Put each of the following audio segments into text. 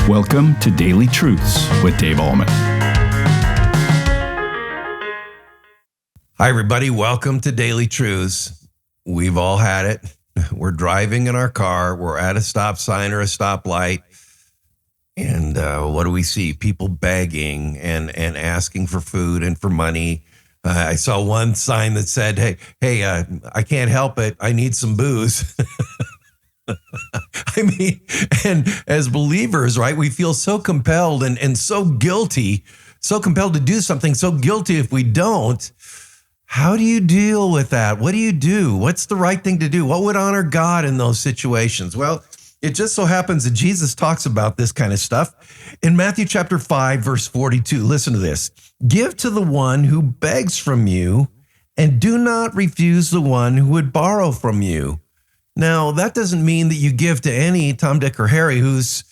Welcome to Daily Truths with Dave Ahlman. Hi, everybody. Welcome to Daily Truths. We've all had it. We're driving in our car. We're at a stop sign or a stoplight. And what do we see? People begging and asking for food and for money. I saw one sign that said, hey, I can't help it. I need some booze. I mean, and as believers, right, we feel so compelled and so guilty, so compelled to do something, so guilty if we don't. How do you deal with that? What do you do? What's the right thing to do? What would honor God in those situations? Well, it just so happens that Jesus talks about this kind of stuff in Matthew chapter 5, verse 42. Listen to this. Give to the one who begs from you, and do not refuse the one who would borrow from you. Now, that doesn't mean that you give to any Tom, Dick, or Harry who's,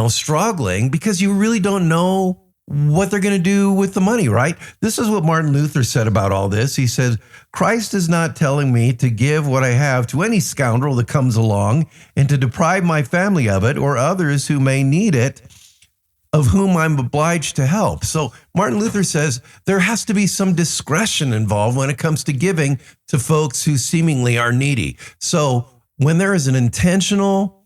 struggling, because you really don't know what they're going to do with the money, right? This is what Martin Luther said about all this. He said, Christ is not telling me to give what I have to any scoundrel that comes along and to deprive my family of it or others who may need it, of whom I'm obliged to help. So Martin Luther says there has to be some discretion involved when it comes to giving to folks who seemingly are needy. So when there is an intentional,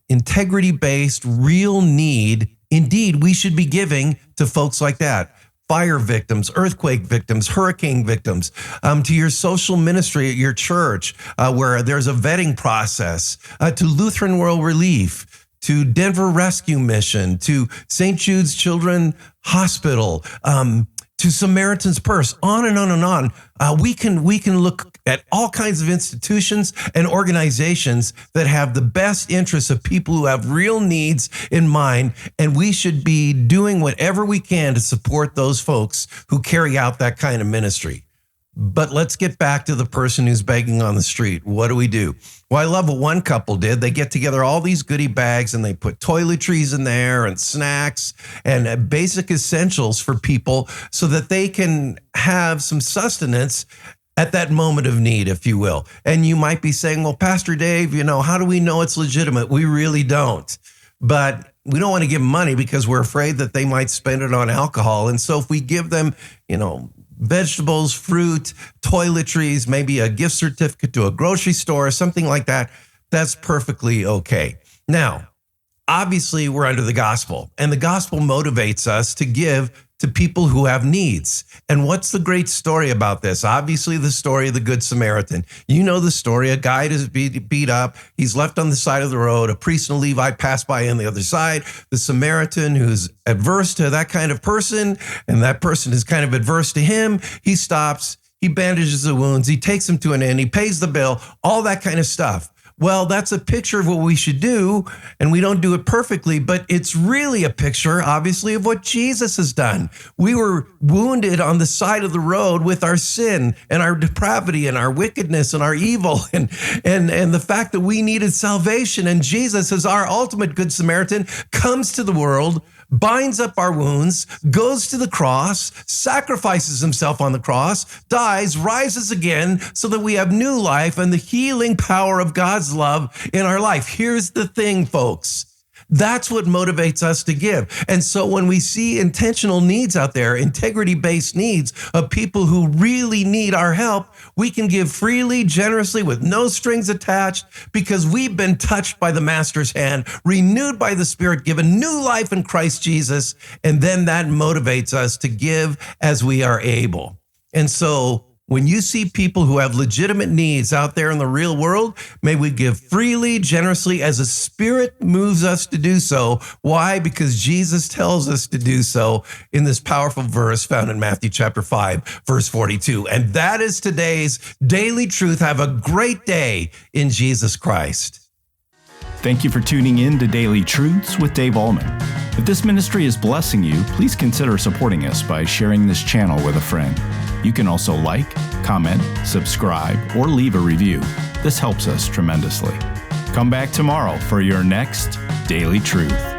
integrity-based, real need, indeed, we should be giving to folks like that. Fire victims, earthquake victims, hurricane victims, to your social ministry at your church, where there's a vetting process, to Lutheran World Relief, to Denver Rescue Mission, to St. Jude's Children's Hospital, to Samaritan's Purse, on and on and on. We can look at all kinds of institutions and organizations that have the best interests of people who have real needs in mind, and we should be doing whatever we can to support those folks who carry out that kind of ministry. But let's get back to the person who's begging on the street. What do? Well, I love what one couple did. They get together all these goodie bags and they put toiletries in there and snacks and basic essentials for people so that they can have some sustenance at that moment of need, if you will. And you might be saying, well, Pastor Dave, how do we know it's legitimate? We really don't. But we don't want to give them money because we're afraid that they might spend it on alcohol. And so if we give them, vegetables, fruit, toiletries, maybe a gift certificate to a grocery store, something like that, that's perfectly okay. Now, obviously, we're under the gospel, and the gospel motivates us to give to people who have needs. And what's the great story about this? Obviously, the story of the Good Samaritan. You know the story. A guy is beat up. He's left on the side of the road. A priest and a Levite pass by on the other side. The Samaritan, who's adverse to that kind of person, and that person is kind of adverse to him, he stops, he bandages the wounds, he takes him to an inn, he pays the bill, all that kind of stuff. Well, that's a picture of what we should do, and we don't do it perfectly, but it's really a picture, obviously, of what Jesus has done. We were wounded on the side of the road with our sin and our depravity and our wickedness and our evil and the fact that we needed salvation, and Jesus, as our ultimate Good Samaritan, comes to the world, binds up our wounds, goes to the cross, sacrifices himself on the cross, dies, rises again so that we have new life and the healing power of God's love in our life. Here's the thing, folks. That's what motivates us to give. And so when we see intentional needs out there, integrity-based needs of people who really need our help, we can give freely, generously, with no strings attached, because we've been touched by the Master's hand, renewed by the Spirit, given new life in Christ Jesus, and then that motivates us to give as we are able. And so when you see people who have legitimate needs out there in the real world, may we give freely, generously, as the Spirit moves us to do so. Why? Because Jesus tells us to do so in this powerful verse found in Matthew chapter 5, verse 42. And that is today's daily truth. Have a great day in Jesus Christ. Thank you for tuning in to Daily Truths with Dave Ahlman. If this ministry is blessing you, please consider supporting us by sharing this channel with a friend. You can also like, comment, subscribe, or leave a review. This helps us tremendously. Come back tomorrow for your next Daily Truth.